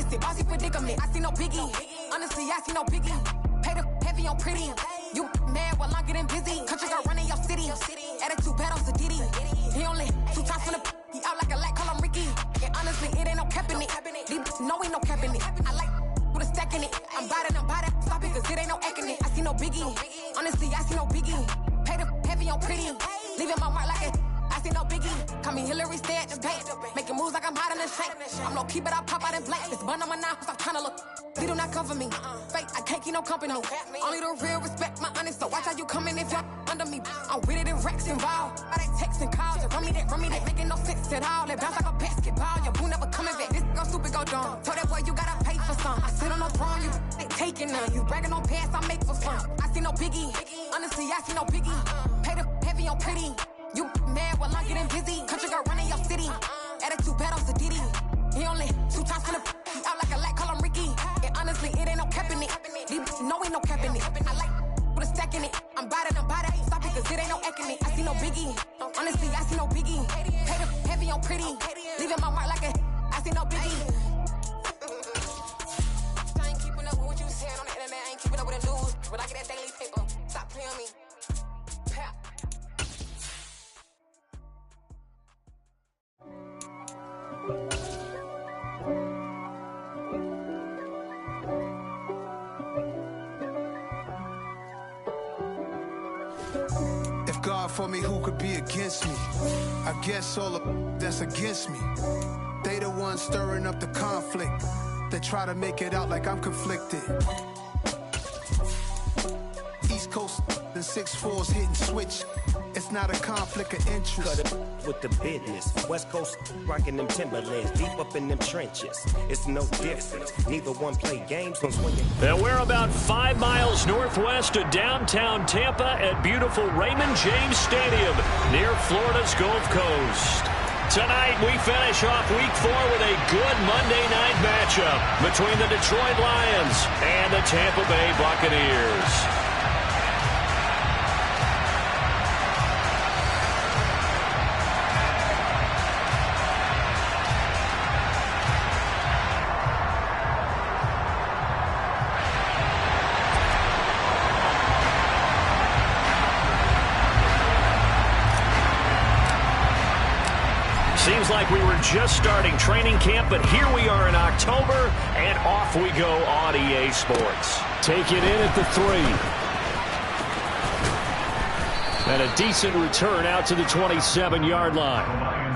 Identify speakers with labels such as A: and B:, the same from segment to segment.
A: twisted, bossy predicament. I see no biggie. Honestly, I see no biggie. Pay the heavy on pretty. You mad while I'm getting busy. Country girl running your city. Attitude bad on Diddy. He only 2 times from the he out like a light, call him Ricky. And honestly, it ain't no cap in it. These no ain't no cap in it. I like with a stack in it. I'm by that. Stop it, cause it ain't no acting it. I see no biggie. Honestly, I see no biggie. Pay the heavy on pretty. Leaving my mark like it. I see no biggie. Call me Hillary, stay at the bank. Making moves like I'm hot in the shank. I'm low key, but I pop out in blank. This bun on my knife, I'm tryna look. They do not come for me. Fake, I can't keep no company. Only the real respect my honest. So watch how you coming if you're under me. I'm with it in Rex involved. All that text and calls. Run me that. Making no sense at all. They bounce like a basketball. Your boo never coming back. This go stupid, go dumb. Told that boy you gotta pay for some. I sit on no throne, you taking none. You bragging on past, I make for fun. I see no biggie. Honestly, I see no biggie. Pay the heavy on pretty. You mad while I'm getting busy. Country girl running your city. Attitude bad on Diddy. He only 2 times from the he out like a light, call him Ricky. And honestly, it ain't no cap in it. These no ain't no cap in it. I like with a stack in it. I'm by that. Stop it, cause it ain't no acting it. I see no biggie. Honestly, I see no biggie. Pay the heavy on pretty. Leaving my mark like a I see no biggie. I ain't keeping up with what you saying on the internet. I ain't keeping up with the news. But I get that daily paper. Stop playing me. Pap.
B: If God for me, who could be against me? I guess all of that's against me. They the ones stirring up the conflict. They try to make it out like I'm conflicted. East Coast and 6'4's hitting switch. It's not a conflict of interest.
C: Cut it with the business. West Coast rocking them Timberlands, deep up in them trenches. It's no difference. Neither one play games.
D: And we're about 5 miles northwest of downtown Tampa at beautiful Raymond James Stadium near Florida's Gulf Coast. Tonight, we finish off Week 4 with a good Monday night matchup between the Detroit Lions and the Tampa Bay Buccaneers. Seems like we were just starting training camp, but here we are in October, and off we go on EA Sports. Take it in at the 3. And a decent return out to the 27-yard line.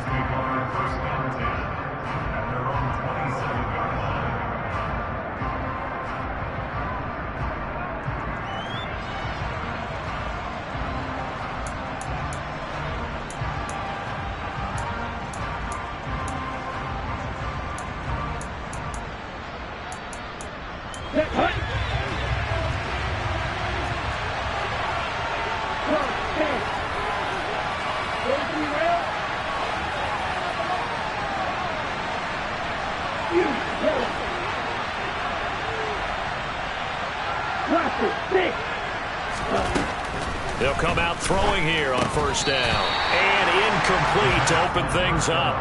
D: They'll come out throwing here on first down. And incomplete to open things up.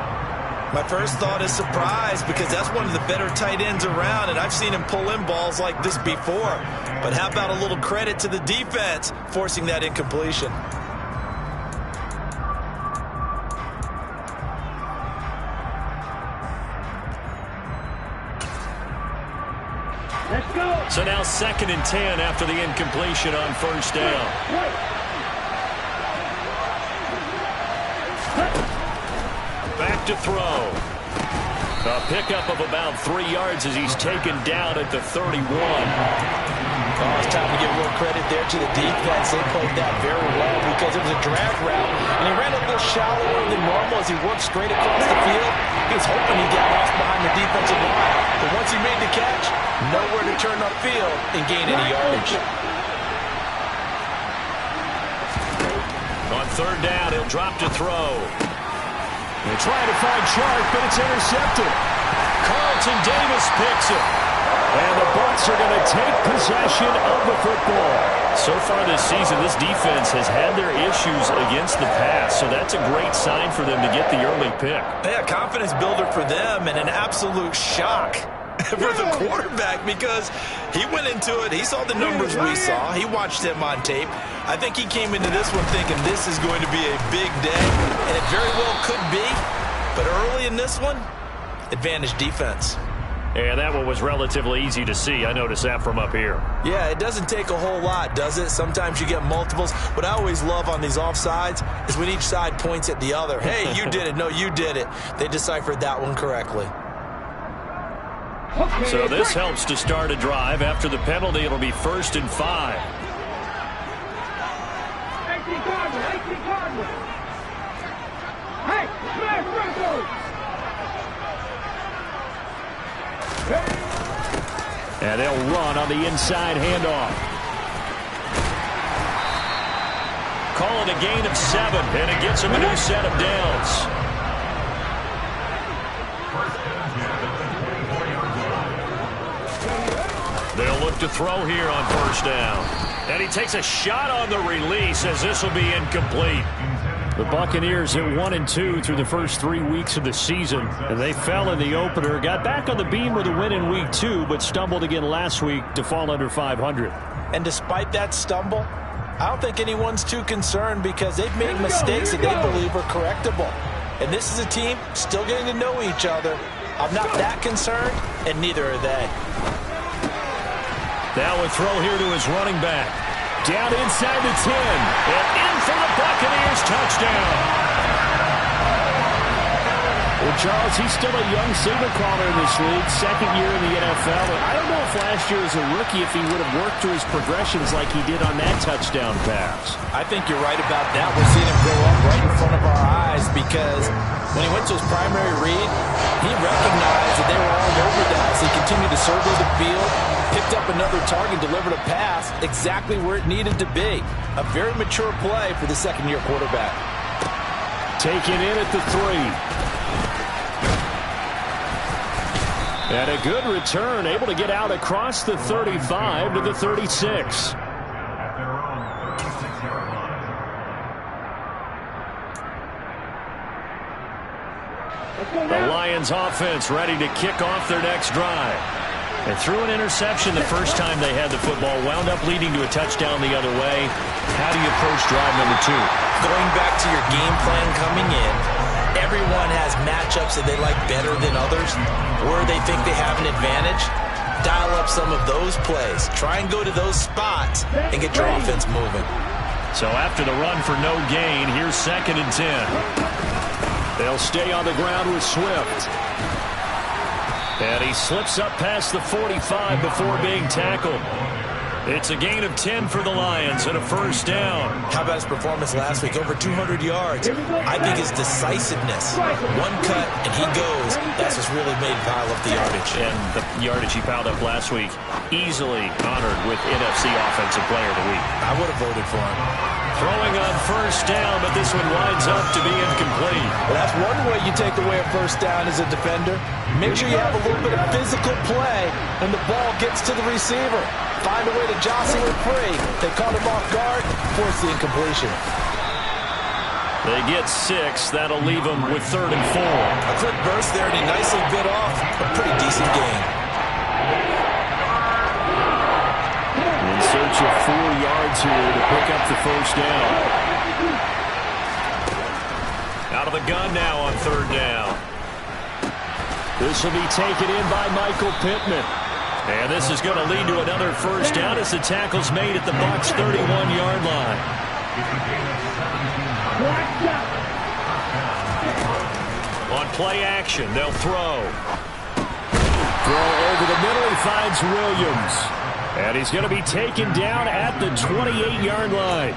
E: My first thought is surprise because that's one of the better tight ends around, and I've seen him pull in balls like this before. But how about a little credit to the defense forcing that incompletion?
D: Let's go. So now 2nd and 10 after the incompletion on first down. Back to throw. A pickup of about 3 yards as he's taken down at the 31.
E: Oh, it's time to give a little credit there to the defense. They played that very well because it was a drag route, and he ran a little shallower than normal as he worked straight across the field. He was hoping he'd get lost behind the defensive line, but once he made the catch, nowhere to turn upfield and gain any yardage.
D: On 3rd down, he'll drop to throw. They're trying to find Chark, but it's intercepted. Carlton Davis picks it. And the Bucs are going to take possession of the football. So far this season, this defense has had their issues against the pass, so that's a great sign for them to get the early pick.
E: Yeah, confidence builder for them and an absolute shock for the quarterback because he went into it. He saw the numbers we saw. He watched him on tape. I think he came into this one thinking this is going to be a big day, and it very well could be. But early in this one, advantage defense.
D: And that one was relatively easy to see. I noticed that from up here.
E: Yeah, it doesn't take a whole lot, does it? Sometimes you get multiples. What I always love on these offsides is when each side points at the other. Hey, you did it. No, you did it. They deciphered that one correctly.
D: So this helps to start a drive. After the penalty, it'll be 1st and 5. And they'll run on the inside handoff. Call it a gain of 7, and it gets them a new set of downs. They'll look to throw here on 1st down. And he takes a shot on the release as this will be incomplete. The Buccaneers at 1-2 through the first 3 weeks of the season, and they fell in the opener, got back on the beam with a win in week 2, but stumbled again last week to fall under 500.
E: And despite that stumble, I don't think anyone's too concerned because they've made mistakes that they believe are correctable. And this is a team still getting to know each other. I'm not that concerned, and neither are they.
D: Now a throw here to his running back. Down inside the 10. And in for the Buccaneers touchdown.
F: Well, Charles, he's still a young signal caller in this league, 2nd year in the NFL. I don't know if last year as a rookie if he would have worked through his progressions like he did on that touchdown pass.
E: I think you're right about that. We're seeing him grow up right in front of our eyes because when he went to his primary read, he recognized that they were all over that, so he continued to survey the field, picked up another target, delivered a pass exactly where it needed to be. A very mature play for the 2nd-year quarterback.
D: Taken in at the 3. And a good return, able to get out across the 35 to the 36. The Lions offense ready to kick off their next drive. And threw an interception the first time they had the football, wound up leading to a touchdown the other way. How do you approach drive number 2?
E: Going back to your game plan coming in, everyone has matchups that they like better than others, where they think they have an advantage. Dial up some of those plays. Try and go to those spots and get your offense moving.
D: So after the run for no gain, here's 2nd and 10. They'll stay on the ground with Swift. And he slips up past the 45 before being tackled. It's a gain of 10 for the Lions and a 1st down.
E: How about his performance last week? Over 200 yards. I think his decisiveness, one cut and he goes, that's what's really made him pile up the yardage.
D: And the yardage he piled up last week, easily honored with NFC Offensive Player of the Week.
E: I would have voted for him.
D: Throwing on 1st down, but this one winds up to be incomplete.
E: Well, that's one way you take away a 1st down as a defender. Make sure you have a little bit of physical play and the ball gets to the receiver. Find a way to jostle it free. They caught him off guard, force the incompletion.
D: They get 6. That'll leave them with 3rd and 4.
E: A quick burst there, and he nicely bit off a pretty decent gain.
F: In search of 4 yards here to pick up the 1st down.
D: Out of the gun now on 3rd down.
F: This will be taken in by Michael Pittman.
D: And this is going to lead to another 1st down as the tackle's made at the Bucs' 31-yard line. On play action, they'll throw.
F: Throw over the middle, he finds Williams.
D: And he's going to be taken down at the 28-yard line.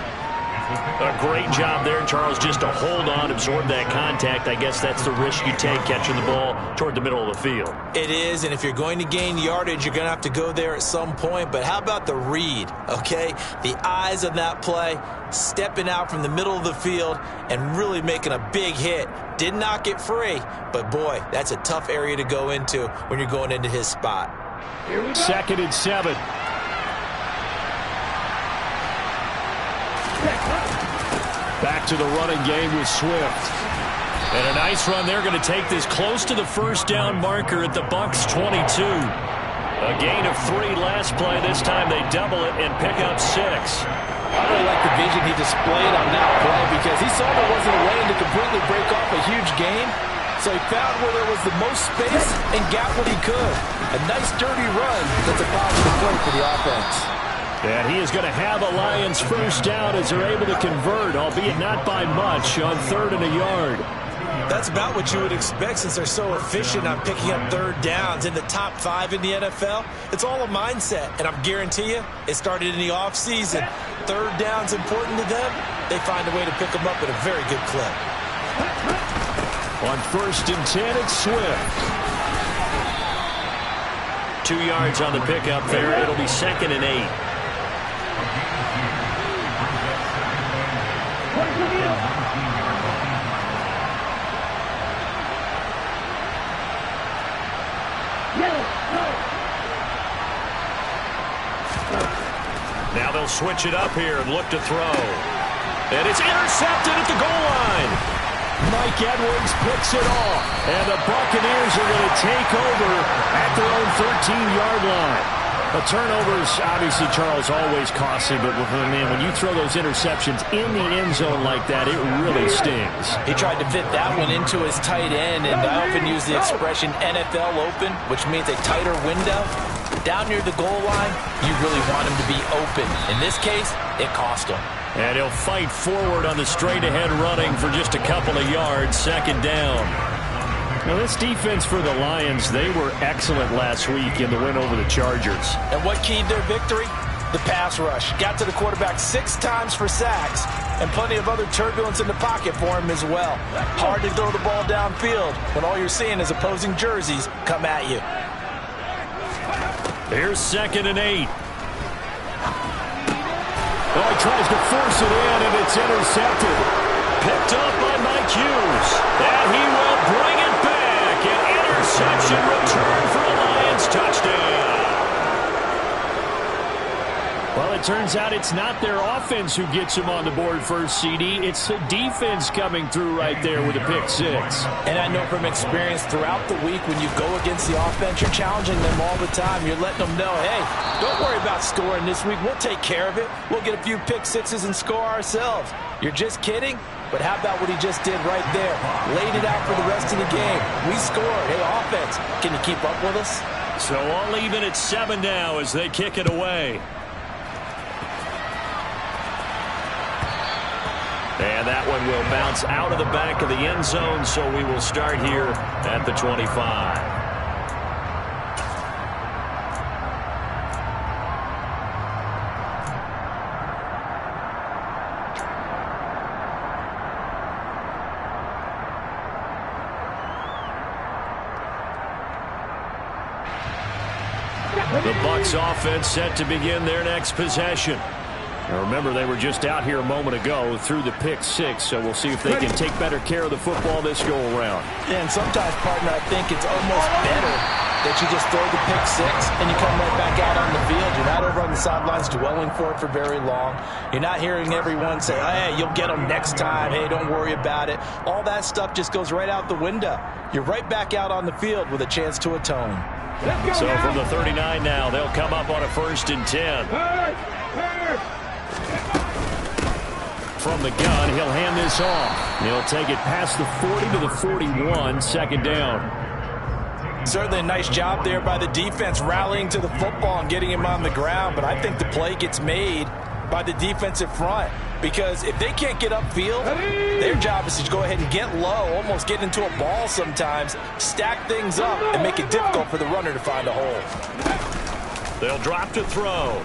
D: A great job there, Charles, just to hold on, absorb that contact. I guess that's the risk you take catching the ball toward the middle of the field.
E: It is, and if you're going to gain yardage, you're going to have to go there at some point. But how about the read, okay? The eyes of that play, stepping out from the middle of the field and really making a big hit. Did not get free, but boy, that's a tough area to go into when you're going into his spot.
D: 2nd and 7. Back to the running game with Swift. And a nice run there, going to take this close to the first down marker at the Bucs 22. A gain of 3 last play. This time they double it and pick up 6.
E: I really like the vision he displayed on that play because he saw there wasn't a lane to completely break off a huge gain. So he found where there was the most space and got what he could. A nice dirty run that's a positive play for the offense.
D: And he is going to have a Lions first down as they're able to convert, albeit not by much, on 3rd and a yard.
E: That's about what you would expect since they're so efficient on picking up 3rd downs in the top 5 in the NFL. It's all a mindset, and I'm guarantee you it started in the offseason. 3rd down's important to them. They find a way to pick them up at a very good clip.
D: On 1st and 10, it's Swift. 2 yards on the pickup there. It'll be 2nd and 8. Now they'll switch it up here and look to throw. And it's intercepted at the goal line. Mike Edwards picks it off. And the Buccaneers are going to take over at their own 13-yard line. The turnovers, obviously, Charles, always costly, but when you throw those interceptions in the end zone like that, it really stings.
E: He tried to fit that one into his tight end, and I often use the expression NFL open, which means a tighter window. Down near the goal line, you really want him to be open. In this case, it cost him.
D: And he'll fight forward on the straight-ahead running for just a couple of yards, 2nd down. Now, this defense for the Lions, they were excellent last week in the win over the Chargers.
E: And what keyed their victory? The pass rush. Got to the quarterback 6 times for sacks, and plenty of other turbulence in the pocket for him as well. Hard to throw the ball downfield when all you're seeing is opposing jerseys come at you.
D: Here's 2nd and 8. Oh, he tries to force it in, and it's intercepted. Picked up by Mike Hughes. And he will bring it back. An interception return for a Lions touchdown. Well, it turns out it's not their offense who gets him on the board first, CD. It's the defense coming through right there with a pick 6.
E: And I know from experience throughout the week when you go against the offense, you're challenging them all the time. You're letting them know, hey, don't worry about scoring this week. We'll take care of it. We'll get a few pick 6s and score ourselves. You're just kidding? But how about what he just did right there? Laid it out for the rest of the game. We scored. Hey, offense, can you keep up with us?
D: So all even at 7 now as they kick it away. And that one will bounce out of the back of the end zone, so we will start here at the 25. The Bucs offense set to begin their next possession. Now remember, they were just out here a moment ago through the pick 6, so we'll see if they can take better care of the football this go-around.
E: Yeah, and sometimes, partner, I think it's almost better that you just throw the pick 6 and you come right back out on the field. You're not over on the sidelines dwelling for it for very long. You're not hearing everyone say, hey, you'll get them next time. Hey, don't worry about it. All that stuff just goes right out the window. You're right back out on the field with a chance to atone.
D: So from the 39 now, they'll come up on a 1st and 10. From the gun, he'll hand this off. He'll take it past the 40 to the 41, 2nd down.
E: Certainly a nice job there by the defense rallying to the football and getting him on the ground, but I think the play gets made by the defensive front because if they can't get upfield, their job is to go ahead and get low, almost get into a ball sometimes, stack things up, and make it difficult for the runner to find a hole.
D: They'll drop to throw.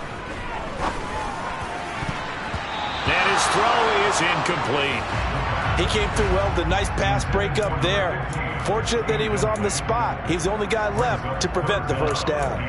D: And his throw is incomplete.
E: He came through well with a nice pass breakup there. Fortunate that he was on the spot. He's the only guy left to prevent the first down.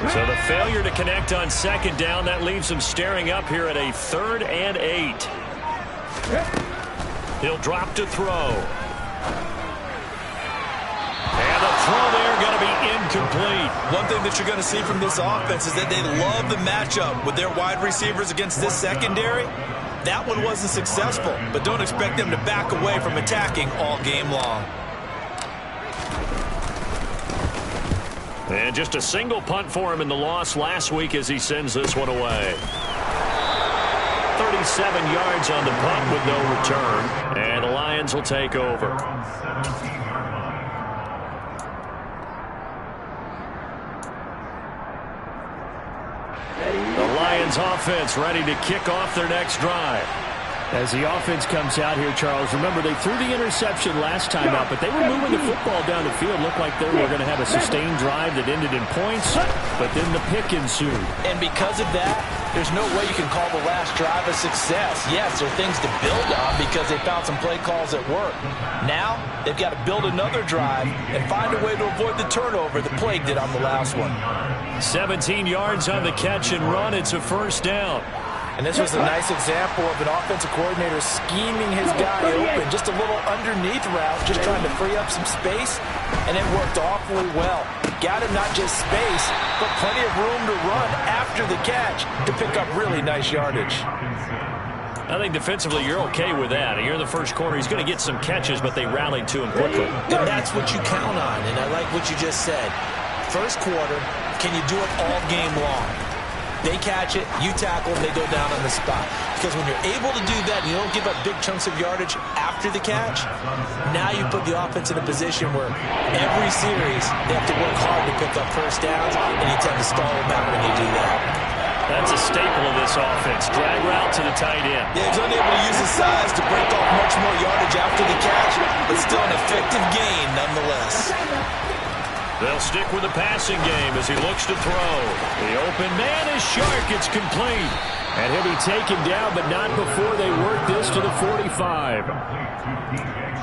D: So the failure to connect on 2nd down, that leaves them staring up here at a 3rd and 8. He'll drop to throw. And the throw there going to be incomplete.
E: One thing that you're going to see from this offense is that they love the matchup with their wide receivers against this secondary. That one wasn't successful, but don't expect them to back away from attacking all game long.
D: And just a single punt for him in the loss last week as he sends this one away. 37 yards on the punt with no return. And the Lions will take over. The Lions offense ready to kick off their next drive.
F: As the offense comes out here, Charles, remember they threw the interception last time out, but they were moving the football down the field. Looked like they were going to have a sustained drive that ended in points, but then the pick ensued.
E: And because of that, there's no way you can call the last drive a success. Yes, there are things to build on because they found some play calls that work. Now, they've got to build another drive and find a way to avoid the turnover that plagued it on the last one.
D: 17 yards on the catch and run. It's a first down.
E: And this was a nice example of an offensive coordinator scheming his guy open. Just a little underneath route, just trying to free up some space, and it worked awfully well. Got him not just space, but plenty of room to run after the catch to pick up really nice yardage.
D: I think defensively you're okay with that. You're in the first quarter. He's going to get some catches, but they rallied to him quickly.
E: And that's what you count on, and I like what you just said. First quarter, can you do it all game long? They catch it, you tackle, and they go down on the spot. Because when you're able to do that and you don't give up big chunks of yardage after the catch, now you put the offense in a position where every series they have to work hard to pick up first downs, and you tend to stall them out when you do that.
D: That's a staple of this offense. Drag route to the tight end.
E: Yeah, he's unable to use his size to break off much more yardage after the catch, but still an effective gain nonetheless.
D: They'll stick with the passing game as he looks to throw. The open man is Shark. It's complete.
F: And he'll be taken down, but not before they work this to the 45.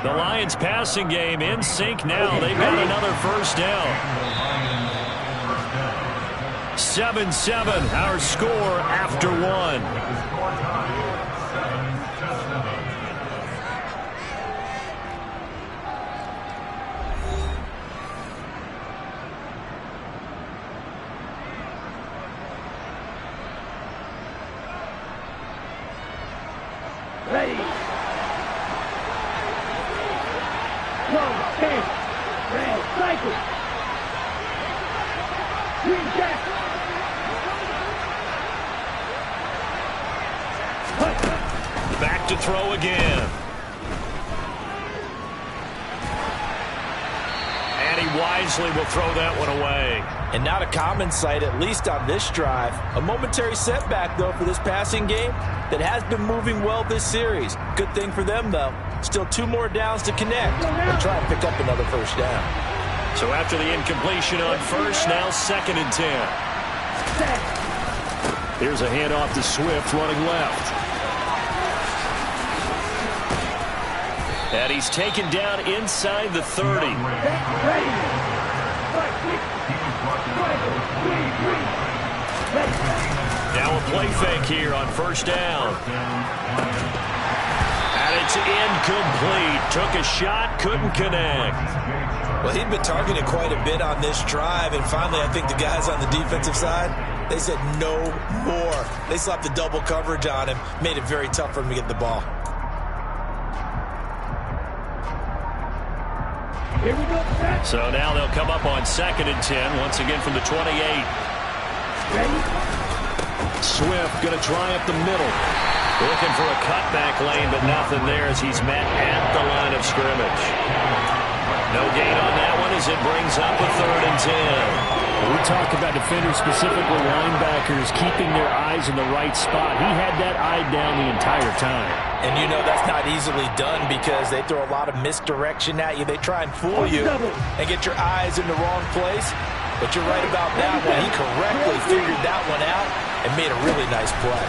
D: The Lions passing game in sync now. They've got another first down. 7-7, our score after one.
G: Ready. Go, stand. Ready, cycle. Green jack.
D: Back to throw again. And he wisely will throw that one away.
E: And not a common sight, at least on this drive. A momentary setback, though, for this passing game that has been moving well this series. Good thing for them, though. Still 2 more downs to connect and try and pick up another first down.
D: So after the incompletion on first, now 2nd and 10.
F: Here's a handoff to Swift running left.
D: And he's taken down inside the 30. Now a play fake here on first down. And it's incomplete. Took a shot, couldn't connect.
E: Well, he'd been targeted quite a bit on this drive, and finally I think the guys on the defensive side, they said no more. They slapped the double coverage on him, made it very tough for him to get the ball.
G: Here we go.
D: So now they'll come up on 2nd and 10, once again from the 28.
G: Ready.
D: Swift going to try up the middle. Looking for a cutback lane, but nothing there as he's met at the line of scrimmage. No gain on that one as it brings up a 3rd and 10.
F: We talk about defenders, specifically linebackers, keeping their eyes in the right spot. He had that eye down the entire time.
E: And you know that's not easily done because they throw a lot of misdirection at you. They try and fool you and get your eyes in the wrong place. But you're right about that one. He correctly figured that one out and made a really nice play.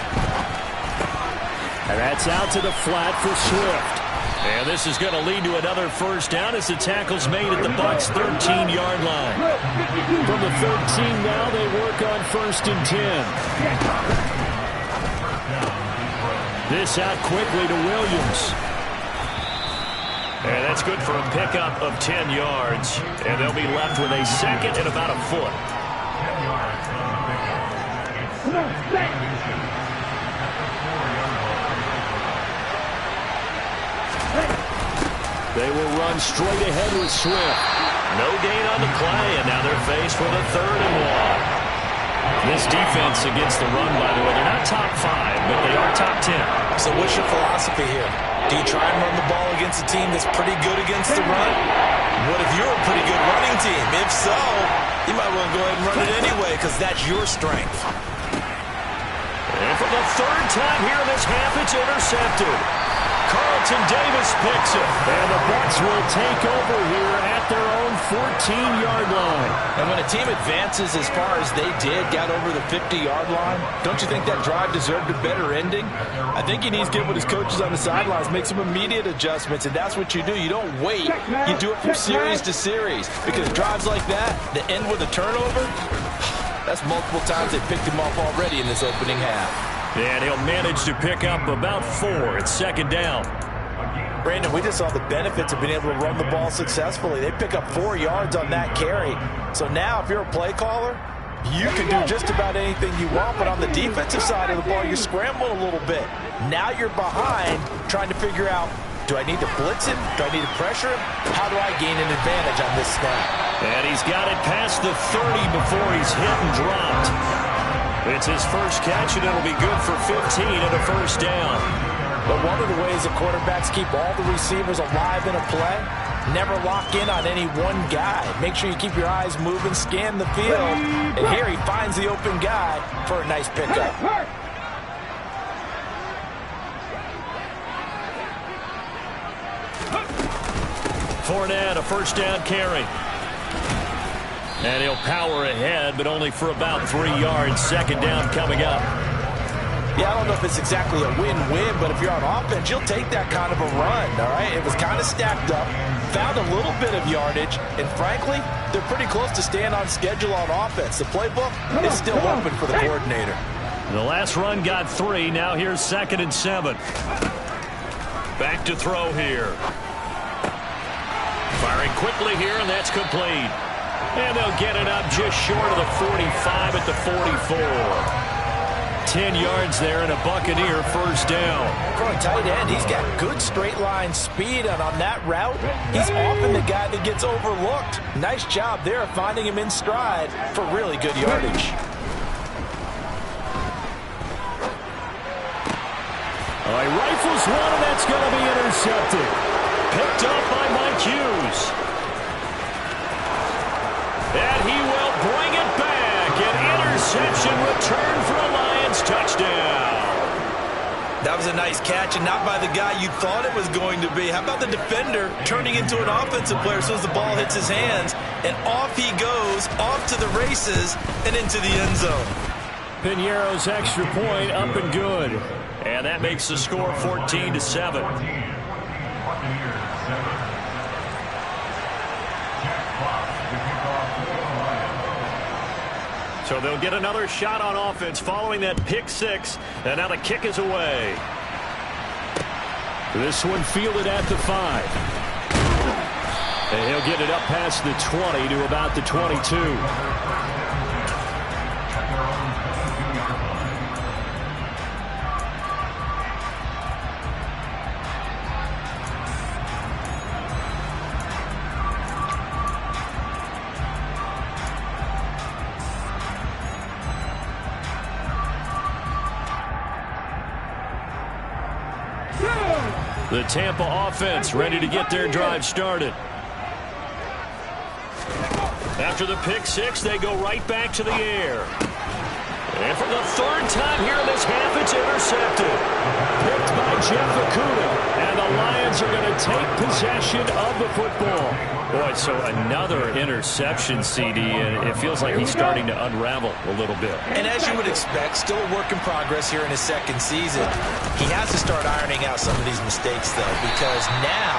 F: And that's out to the flat for Swift.
D: And this is going to lead to another first down as the tackle's made at the Bucs' 13-yard line.
F: From the 13 now, they work on 1st and 10. This out quickly to Williams.
D: And that's good for a pickup of 10 yards. And they'll be left with a second and about a foot.
G: Come on, back.
F: They will run straight ahead with Swift.
D: No gain on the play, and now they're faced with a 3rd and 1. This defense against the run, by the way, they're not top 5, but they are top 10.
E: So what's your philosophy here? Do you try and run the ball against a team that's pretty good against the run? What if you're a pretty good running team? If so, you might want to go ahead and run it anyway because that's your strength.
D: And for the 3rd time here in this half, it's intercepted. Carlton Davis picks it.
F: And the Bucs will take over here at their own 14-yard line.
E: And when a team advances as far as they did, got over the 50-yard line, don't you think that drive deserved a better ending? I think he needs to get with his coaches on the sidelines, make some immediate adjustments, and that's what you do. You don't wait. You do it from series to series because drives like that end with a turnover, that's multiple times they picked him off already in this opening half.
D: And he'll manage to pick up about 4. It's 2nd down.
E: Brandon, we just saw the benefits of being able to run the ball successfully. They pick up 4 yards on that carry. So now if you're a play caller, you can do just about anything you want, but on the defensive side of the ball, you scramble a little bit. Now you're behind trying to figure out, do I need to blitz him? Do I need to pressure him? How do I gain an advantage on this snap?
D: And he's got it past the 30 before he's hit and dropped. It's his first catch, and it'll be good for 15 and a 1st down.
E: But one of the ways that quarterbacks keep all the receivers alive in a play, never lock in on any one guy. Make sure you keep your eyes moving, scan the field. And here he finds the open guy for a nice pickup.
D: Fournette, a 1st down carry. And he'll power ahead, but only for about 3 yards. 2nd down coming up.
E: Yeah, I don't know if it's exactly a win-win, but if you're on offense, you'll take that kind of a run, all right? It was kind of stacked up, found a little bit of yardage, and frankly, they're pretty close to staying on schedule on offense. The playbook is still open for the coordinator.
D: The last run got 3. Now here's 2nd and 7. Back to throw here. Firing quickly here, and that's complete. And they'll get it up just short of the 45 at the 44. 10 yards there and a Buccaneer 1st down.
E: For a tight end, he's got good straight line speed, and on that route, he's often the guy that gets overlooked. Nice job there of finding him in stride for really good yardage.
D: Oh, he rifles one, and that's going to be intercepted. Picked up by Mike Hughes. And he will bring it back. An interception return for a Lions touchdown.
E: That was a nice catch, and not by the guy you thought it was going to be. How about the defender turning into an offensive player as soon as the ball hits his hands, and off he goes, off to the races, and into the end zone.
D: Piñeiro's extra point up and good. And that makes the score 14-7. So they'll get another shot on offense following that pick 6. And now the kick is away. This one fielded at the 5. And he'll get it up past the 20 to about the 22. The Tampa offense ready to get their drive started. After the pick 6, they go right back to the air. And for the 3rd time here in this half, it's intercepted. Picked by Jeff Okudah. And the Lions are going to take possession of the football. Boy, so another interception, CD, and it feels like he's starting to unravel a little bit.
E: And as you would expect, still a work in progress here in his 2nd season. He has to start ironing out some of these mistakes, though, because now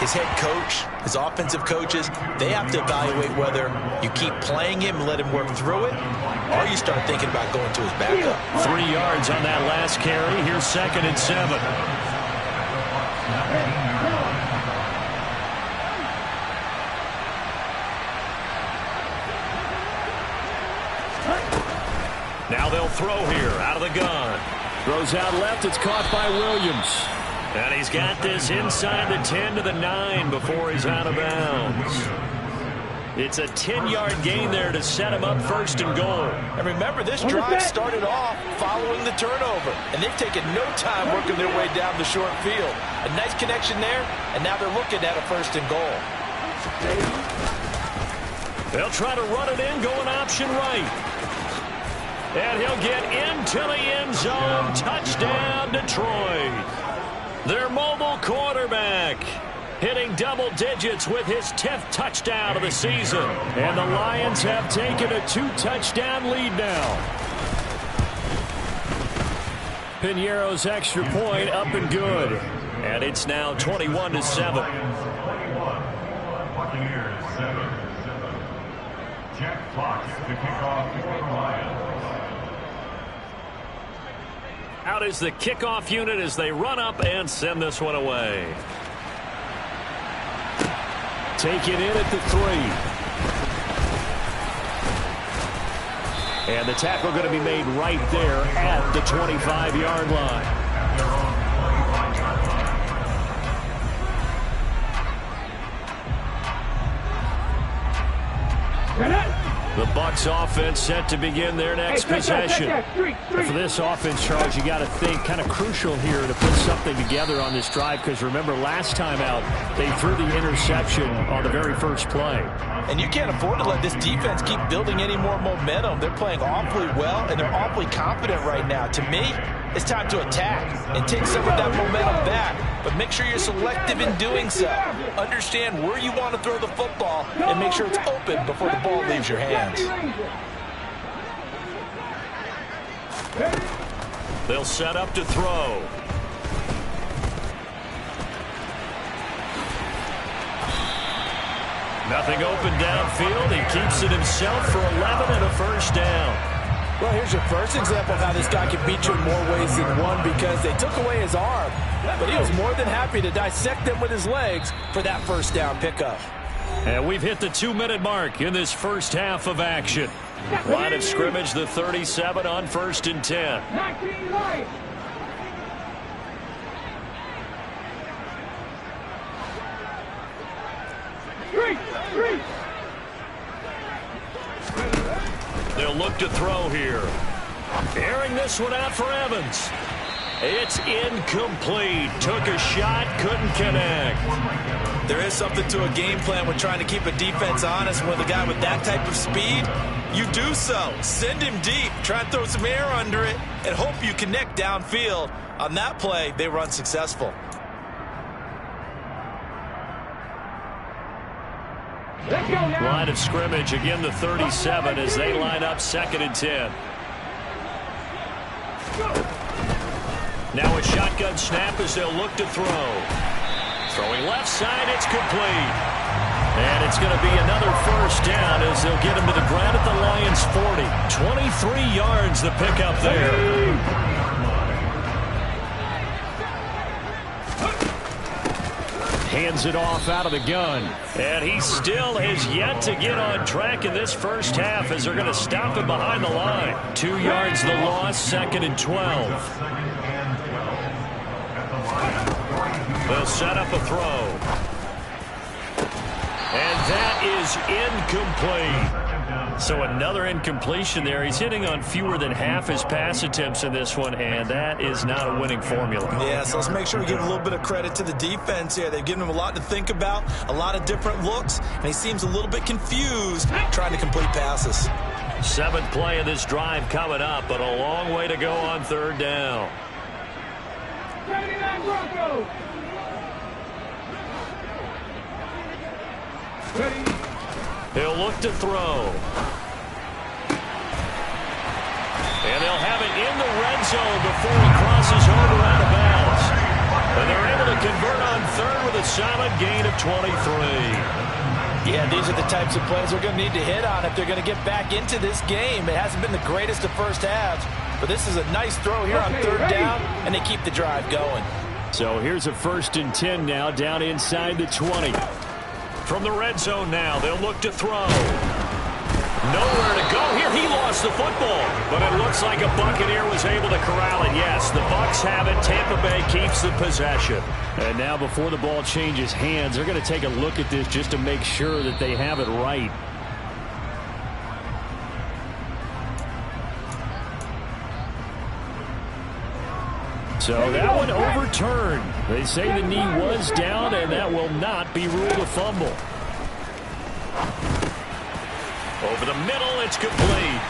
E: his head coach, his offensive coaches, they have to evaluate whether you keep playing him and let him work through it, or you start thinking about going to his backup.
D: 3 yards on that last carry. Here's 2nd and 7. Now they'll throw here out of the gun.
F: Throws out left. It's caught by Williams.
D: And he's got this inside the 10 to the 9 before he's out of bounds. It's a 10-yard gain there to set him up first and goal.
E: And remember, this drive started off following the turnover. And they've taken no time working their way down the short field. A nice connection there, and now they're looking at a first and goal.
D: They'll try to run it in, going option right. And he'll get into the end zone. Touchdown, Detroit. Their mobile quarterback hitting double digits with his 10th touchdown of the season. And the Lions have taken a 2-touchdown lead now. Piñeiro's extra point up and good. And it's now 21-7.
G: Buccaneers 7. Jack Fox to kick off for the Lions.
D: Out is the kickoff unit as they run up and send this one away.
F: Take it in at the 3. And the tackle going to be made right there at the 25-yard line. The Bucs offense set to begin their next possession. For this offense, Charles, you got to think kind of crucial here to put something together on this drive, because remember last time out they threw the interception on the very first play.
E: And you can't afford to let this defense keep building any more momentum. They're playing awfully well, and they're awfully confident right now. To me, it's time to attack and take some of that momentum back. But make sure you're selective in doing so. Understand where you want to throw the football and make sure it's open before the ball leaves your hands.
D: They'll set up to throw. Nothing open downfield. He keeps it himself for 11 and a first down.
E: Well, here's your first example of how this guy can beat you in more ways than one, because they took away his arm. But he was more than happy to dissect them with his legs for that first down pickup.
D: And we've hit the 2-minute mark in this first half of action. Line of scrimmage, the 37 on 1st and 10.
G: 19 right. Three.
D: They'll look to throw here. Airing this one out for Evans. It's incomplete. Took a shot, couldn't connect.
E: There is something to a game plan with trying to keep a defense honest. With a guy with that type of speed, you do so. Send him deep. Try and throw some air under it and hope you connect downfield. On that play, they were unsuccessful.
D: Line of scrimmage, again the 37 as they line up 2nd and 10. Now a shotgun snap as they'll look to throw. Throwing left side, it's complete. And it's going to be another first down as they'll get him to the ground at the Lions 40. 23 yards the pickup there. Hands it off out of the gun. And he still has yet to get on track in this first half as they're going to stop him behind the line. 2 yards the loss, 2nd and 12. They'll set up a throw. And that is incomplete. So another incompletion there. He's hitting on fewer than half his pass attempts in this one, and that is not a winning formula.
E: Yeah, so let's make sure we give a little bit of credit to the defense here. They've given him a lot to think about, a lot of different looks, and he seems a little bit confused trying to complete passes.
D: 7th play of this drive coming up, but a long way to go on 3rd down.
G: 79 Broncos.
D: He'll look to throw. And they'll have it in the red zone before he crosses over out of bounds. And they're able to convert on 3rd with a solid gain of 23.
E: Yeah, these are the types of plays they're going to need to hit on if they're going to get back into this game. It hasn't been the greatest of first halves, but this is a nice throw here on 3rd down, and they keep the drive going.
F: So here's a 1st and 10 now, down inside the 20.
D: From the red zone now, they'll look to throw. Nowhere to go here. He lost lost the football, but it looks like a Buccaneer was able to corral it. Yes, the Bucs have it. Tampa Bay keeps the possession.
F: And now before the ball changes hands, they're going to take a look at this just to make sure that they have it right. So that one overturned. They say the knee was down, and that will not be ruled a fumble.
D: Over the middle, it's complete.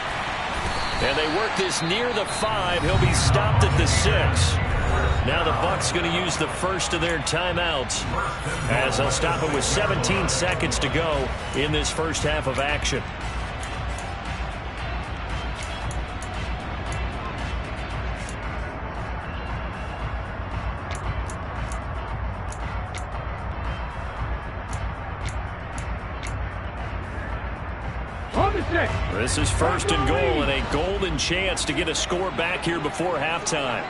D: And they work this near the 5. He'll be stopped at the 6. Now the Bucs going to use the first of their timeouts as they'll stop it with 17 seconds to go in this first half of action. This is first and goal and a golden chance to get a score back here before halftime.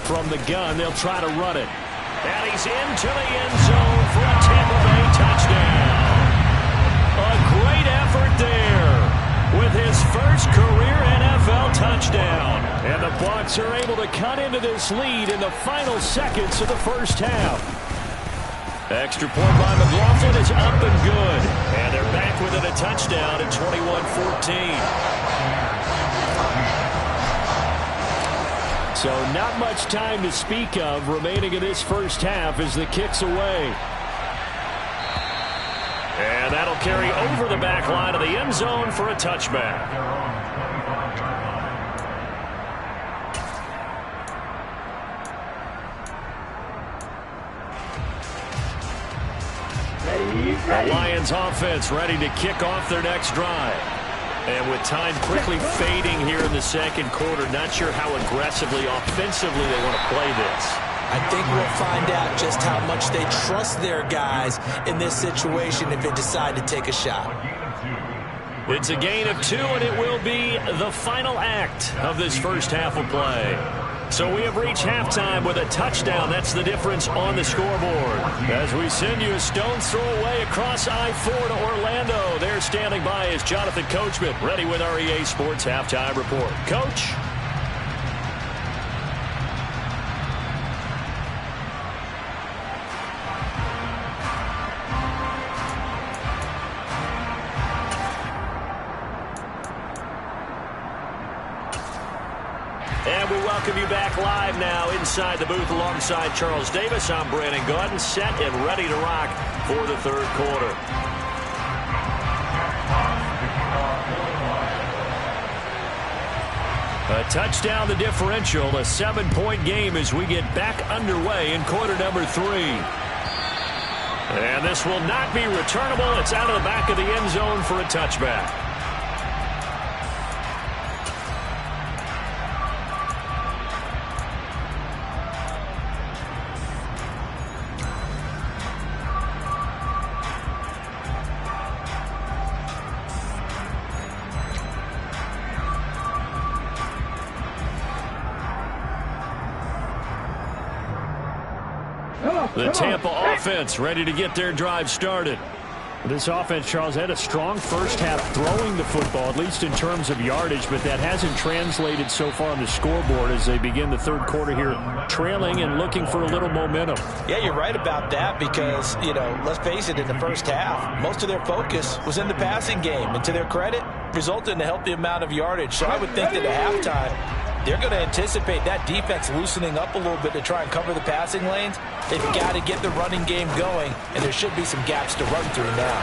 D: From the gun, they'll try to run it. And he's into the end zone for a Tampa Bay touchdown. A great effort there with his first career NFL touchdown. And the Bucs are able to cut into this lead in the final seconds of the first half. Extra point by McLaughlin is up and good. And they're back within a touchdown at 21-14.
F: So not much time to speak of remaining in this first half as the kick's away.
D: And that'll carry over the back line of the end zone for a touchback. The Lions offense ready to kick off their next drive. And with time quickly fading here in the second quarter, not sure how aggressively, offensively they want to play this.
E: I think we'll find out just how much they trust their guys in this situation if they decide to take a shot.
D: It's a gain of 2, and it will be the final act of this first half of play. So we have reached halftime with a touchdown. That's the difference on the scoreboard. As we send you a stone's throw away across I-4 to Orlando. There standing by is Jonathan Coachman, ready with our EA Sports Halftime Report. Coach? And we welcome you back live now inside the booth alongside Charles Davis. I'm Brandon Gaudin, set and ready to rock for the third quarter. A touchdown, the differential, a 7-point game as we get back underway in quarter number 3. And this will not be returnable. It's out of the back of the end zone for a touchback. The Tampa offense ready to get their drive started.
F: This offense, Charles, had a strong first half throwing the football, at least in terms of yardage, but that hasn't translated so far on the scoreboard as they begin the third quarter here, trailing and looking for a little momentum.
E: Yeah, you're right about that because, you know, let's face it, in the first half, most of their focus was in the passing game. And to their credit, resulted in a healthy amount of yardage. So I would think that at halftime, they're going to anticipate that defense loosening up a little bit to try and cover the passing lanes. They've got to get the running game going, and there should be some gaps to run through now.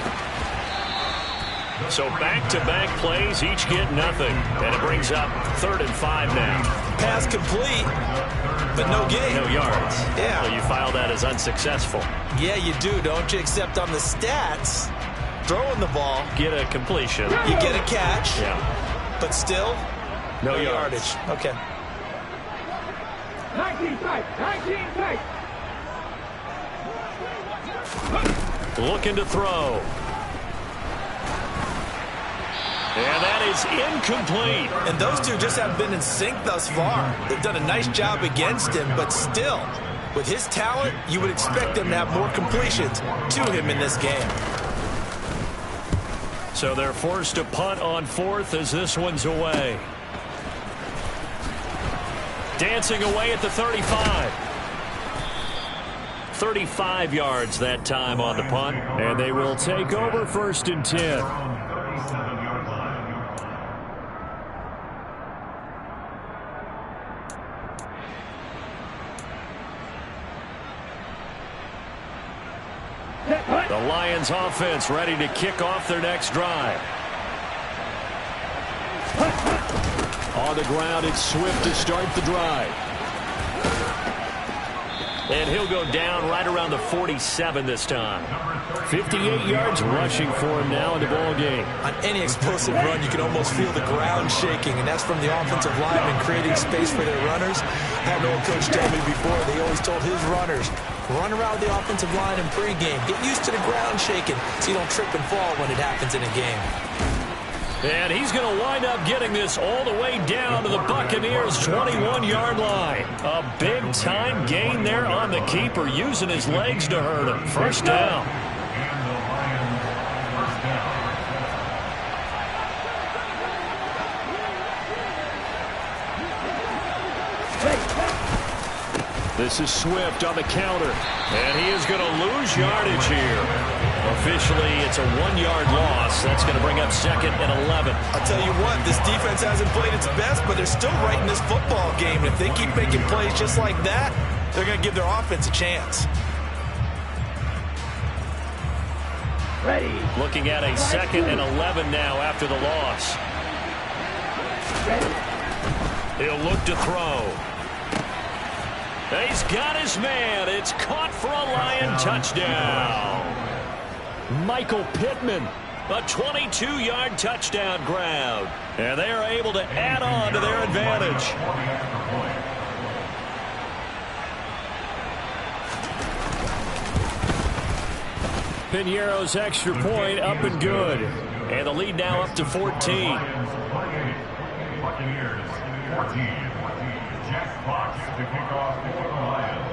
D: So back-to-back plays, each get nothing. And it brings up 3rd and 5 now.
E: Pass complete, but no gain.
D: No yards.
E: Yeah.
D: So you file that as unsuccessful.
E: Yeah, you do, don't you? Except on the stats, throwing the ball.
D: Get a completion.
E: You get a catch.
D: Yeah.
E: But still,
D: no
E: yardage. Okay.
H: 19 tight.
D: Looking to throw. And that is incomplete.
E: And those two just haven't been in sync thus far. They've done a nice job against him, but still, with his talent, you would expect them to have more completions to him in this game.
D: So So they're forced to punt on 4th as this one's away. Dancing away at the 35. 35 yards that time on the punt.
F: And they will take over 1st and 10.
D: The Lions offense ready to kick off their next drive.
F: On the ground, it's Swift to start the drive.
D: And he'll go down right around the 47 this time.
F: 58 yards rushing for him now in the ball game.
E: On any explosive run, you can almost feel the ground shaking, and that's from the offensive linemen creating space for their runners. I had an old coach tell me before, they always told his runners, run around the offensive line in pregame. Get used to the ground shaking so you don't trip and fall when it happens in a game.
D: And he's going to wind up getting this all the way down to the Buccaneers' 21-yard line. A big-time gain there on the keeper, using his legs to hurt him. First down.
F: This is Swift on the counter.
D: And he is going to lose yardage here. Officially, it's a 1-yard loss. That's going to bring up 2nd and 11.
E: I'll tell you what, this defense hasn't played its best, but they're still right in this football game. And if they keep making plays just like that, they're going to give their offense a chance.
H: Ready.
D: Looking at a 2nd and 11 now after the loss. He'll look to throw. He's got his man. It's caught for a Lion touchdown.
F: Michael Pittman.
D: A 22-yard touchdown grab. And they are able to add on to their advantage.
F: Piñeiro's extra point up and good.
D: And the lead now up to 14.
G: Buccaneers 14. Jack Fox to kick off for the Lions.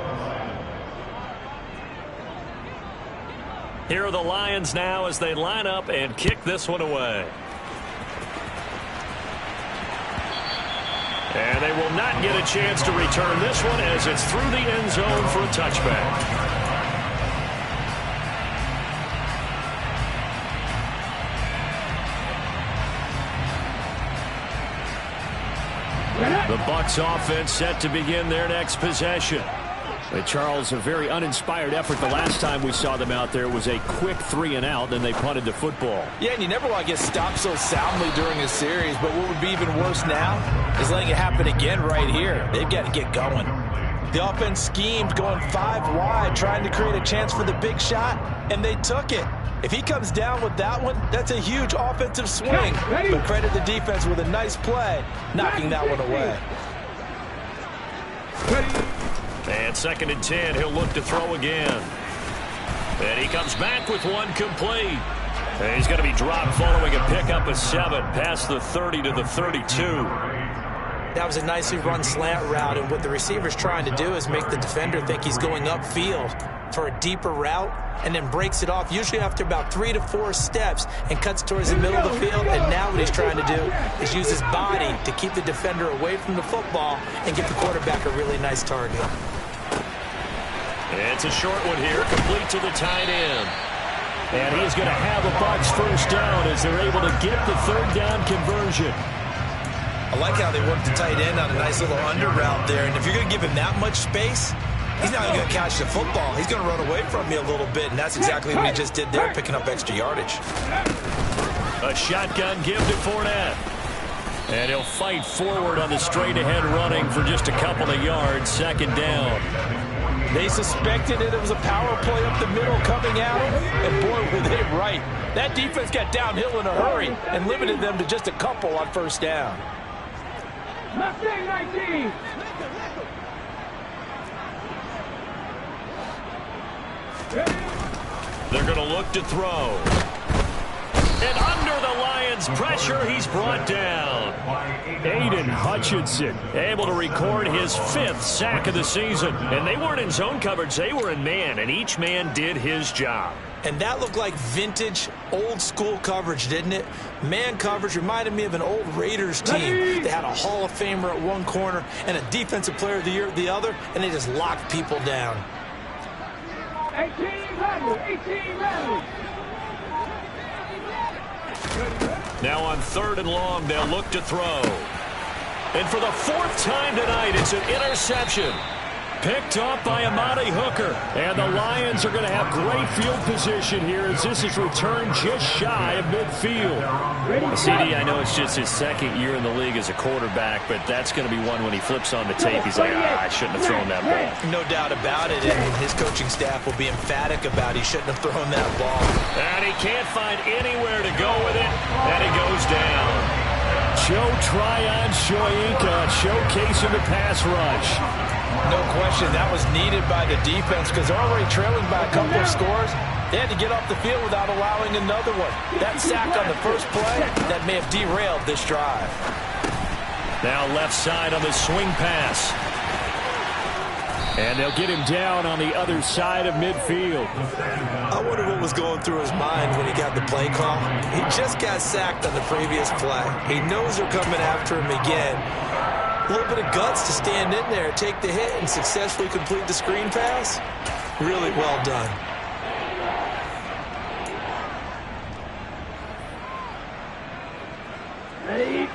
D: Here are the Lions now as they line up and kick this one away. And they will not get a chance to return this one as it's through the end zone for a touchback.
F: The Bucs offense set to begin their next possession. Charles, a very uninspired effort the last time we saw them out there. It was a quick 3-and-out, then they punted the football.
E: Yeah, and you never want to get stopped so soundly during a series, but what would be even worse now is letting it happen again right here. They've got to get going. The offense schemed going 5 wide, trying to create a chance for the big shot, and they took it. If he comes down with that one, that's a huge offensive swing. But credit the defense with a nice play, knocking that one away.
D: And 2nd and 10, he'll look to throw again. And he comes back with one complete. And he's going to be dropped following a pickup of 7 past the 30 to the 32.
E: That was a nicely run slant route, and what the receiver's trying to do is make the defender think he's going upfield for a deeper route, and then breaks it off, usually after about 3 to 4 steps, and cuts towards the middle of the field. And now what he's trying to do is use his body to keep the defender away from the football and get the quarterback a really nice target.
D: It's a short one here, complete to the tight end.
F: And he's going to have a Bucs first down as they're able to get the 3rd down conversion.
E: I like how they work the tight end on a nice little under route there. And if you're going to give him that much space, he's not going to catch the football. He's going to run away from you a little bit, and that's exactly what he just did there, picking up extra yardage.
D: A shotgun give to Fournette. And he'll fight forward on the straight-ahead running for just a couple of yards, 2nd down.
E: They suspected it was a power play up the middle coming at him, and boy, were they right. That defense got downhill in a hurry and limited them to just a couple on 1st down.
H: Mustang 19.
D: They're going to look to throw. And under the Lions' pressure, he's brought down.
F: Aiden Hutchinson
D: able to record his 5th sack of the season. And they weren't in zone coverage, they were in man, and each man did his job.
E: And that looked like vintage, old-school coverage, didn't it? Man coverage reminded me of an old Raiders team. They had a Hall of Famer at one corner and a Defensive Player of the Year at the other, and they just locked people down.
H: 18 Madden.
D: Now on 3rd and long, they'll look to throw. And for the 4th time tonight, it's an interception. Picked off by Amani Hooker. And the Lions are going to have great field position here as this is returned just shy of midfield.
F: CD, I know it's just his 2nd year in the league as a quarterback, but that's going to be one when he flips on the tape. He's like, I shouldn't have thrown that ball.
E: No doubt about it, and his coaching staff will be emphatic about he shouldn't have thrown that ball.
D: And he can't find anywhere to go with it, and he goes down.
F: Joe Tryon Shoyinka showcasing the pass rush.
E: No question, that was needed by the defense because they're already trailing by a couple of scores. They had to get off the field without allowing another one. That sack on the first play, that may have derailed this drive.
D: Now left side on the swing pass.
F: And they'll get him down on the other side of midfield.
E: I wonder what was going through his mind when he got the play call. He just got sacked on the previous play. He knows they're coming after him again. A little bit of guts to stand in there, take the hit, and successfully complete the screen pass. Really well done.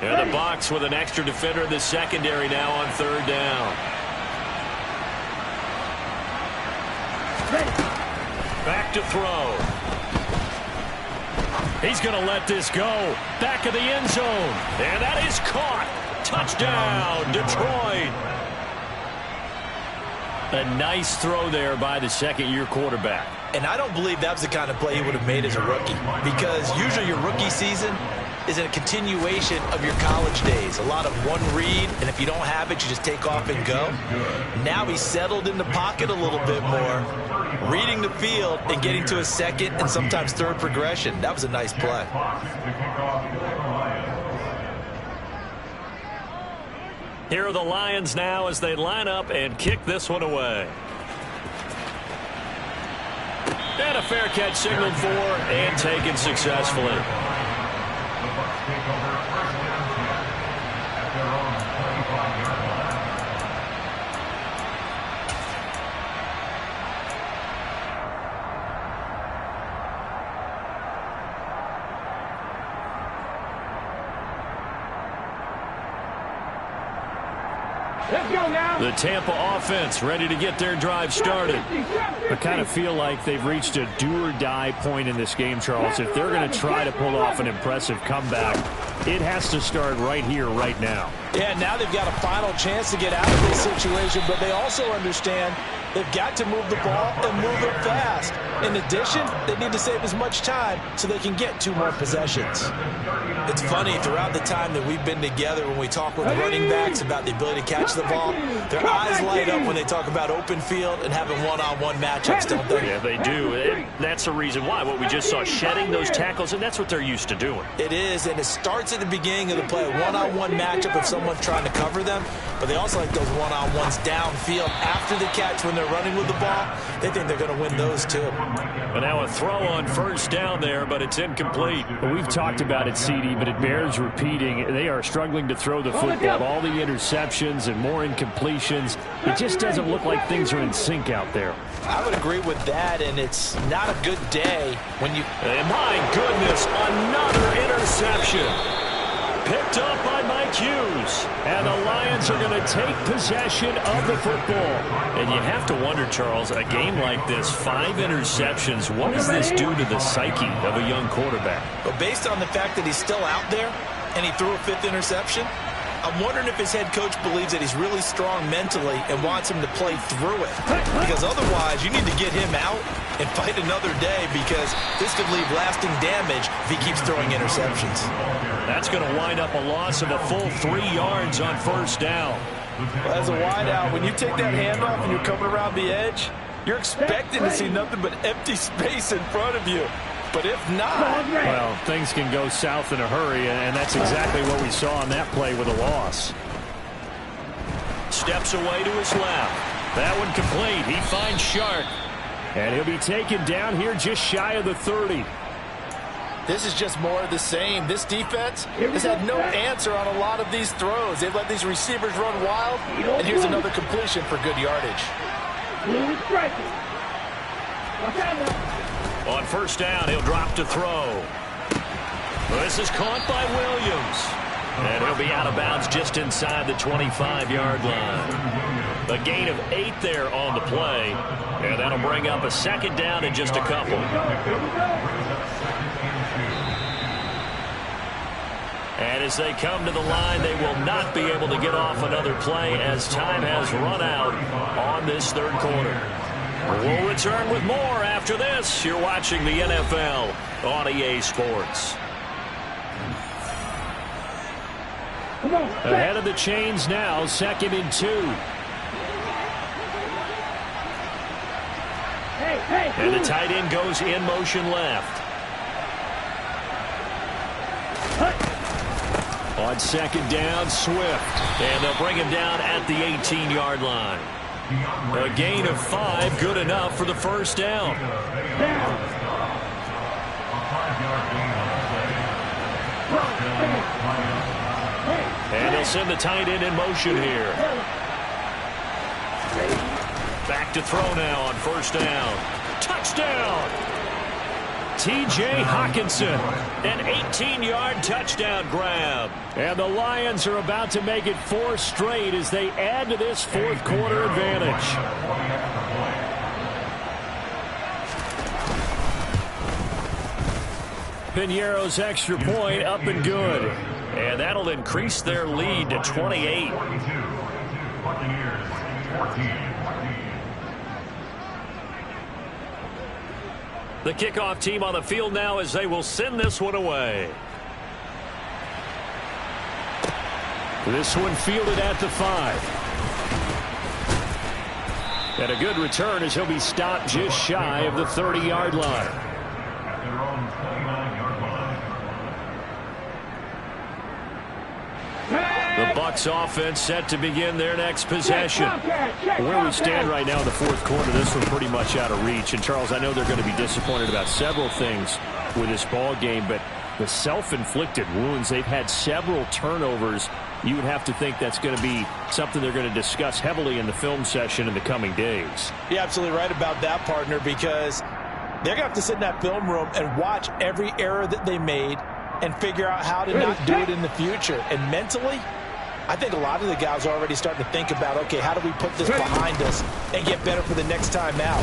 D: In the box with an extra defender in the secondary now on 3rd down. Back to throw. He's going to let this go. Back of the end zone. And that is caught. Touchdown, Detroit.
F: A nice throw there by the 2nd-year quarterback.
E: And I don't believe that was the kind of play he would have made as a rookie, because usually your rookie season is a continuation of your college days. A lot of one read, and if you don't have it, you just take off and go. Now he's settled in the pocket a little bit more, reading the field and getting to a 2nd and sometimes 3rd progression. That was a nice play.
D: Here are the Lions now as they line up and kick this one away. And a fair catch signaled for and taken successfully.
H: Let's go now.
D: The Tampa offense ready to get their drive started.
F: I kind of feel like they've reached a do-or-die point in this game, Charles. If they're going to try to pull off an impressive comeback, it has to start right here, right now.
E: Yeah, now they've got a final chance to get out of this situation, but they also understand they've got to move the ball and move it fast. In addition, they need to save as much time so they can get 2 more possessions. It's funny, throughout the time that we've been together, when we talk with running backs about the ability to catch the ball, their eyes light up when they talk about open field and having one-on-one matchups, don't they?
D: Yeah, they do. And that's the reason why. What we just saw, shedding those tackles, and that's what they're used to doing.
E: It is, and it starts at the beginning of the play, a one-on-one matchup if someone's trying to cover them, but they also like those one-on-ones downfield after the catch when they're running with the ball. They think they're going to win those too.
D: And now a throw on 1st down there, but it's incomplete.
F: We've talked about it, CD, but it bears repeating. They are struggling to throw the football. All the interceptions and more incompletions. It just doesn't look like things are in sync out there.
E: I would agree with that, and it's not a good day when you...
D: And my goodness, another interception. Picked up by Mike Hughes. And the Lions are going to take possession of the football. And you have to wonder, Charles, a game like this, 5 interceptions, what does this do to the psyche of a young quarterback?
E: But based on the fact that he's still out there and he threw a 5th interception, I'm wondering if his head coach believes that he's really strong mentally and wants him to play through it. Because otherwise, you need to get him out and fight another day, because this could leave lasting damage if he keeps throwing interceptions.
D: That's going to wind up a loss of a full 3 yards on 1st down.
E: Well, as a wideout, when you take that handoff and you're coming around the edge, you're expecting to see nothing but empty space in front of you. But if not...
F: Well, things can go south in a hurry, and that's exactly what we saw on that play with a loss.
D: Steps away to his left. That one complete. He finds Shark.
F: And he'll be taken down here just shy of the 30.
E: This is just more of the same. This defense has had no answer on a lot of these throws. They've let these receivers run wild, and here's another completion for good yardage.
D: On first down, he'll drop to throw. This is caught by Williams. And he'll be out of bounds just inside the 25-yard line. A gain of 8 there on the play. And that'll bring up a second down in just a couple. And as they come to the line, they will not be able to get off another play as time has run out on this third quarter. We'll return with more after this. You're watching the NFL on EA Sports.
F: Ahead of the chains now, 2nd and 2.
D: And the tight end goes in motion left.
F: On 2nd down, Swift.
D: And they'll bring him down at the 18-yard line. A gain of 5, good enough for the first down. And they'll send the tight end in motion here. Back to throw now on first down. Touchdown!
F: T.J. Hawkinson, an 18-yard touchdown grab. And the Lions are about to make it 4 straight as they add to this fourth quarter advantage. Piñeiro's extra point up and good.
D: And that'll increase their lead to 28. The kickoff team on the field now as they will send this one away.
F: This one fielded at the 5. And a good return as he'll be stopped just shy of the 30-yard line.
G: At their own 29-yard line.
D: The Bucs offense set to begin their next possession.
F: Where we stand right now in the fourth quarter, this one pretty much out of reach. And, Charles, I know they're going to be disappointed about several things with this ball game, but the self-inflicted wounds, they've had several turnovers. You would have to think that's going to be something they're going to discuss heavily in the film session in the coming days.
E: You're absolutely right about that, partner, because they're going to have to sit in that film room and watch every error that they made and figure out how to not do it in the future. And mentally, I think a lot of the guys are already starting to think about, okay, how do we put this behind us and get better for the next time out?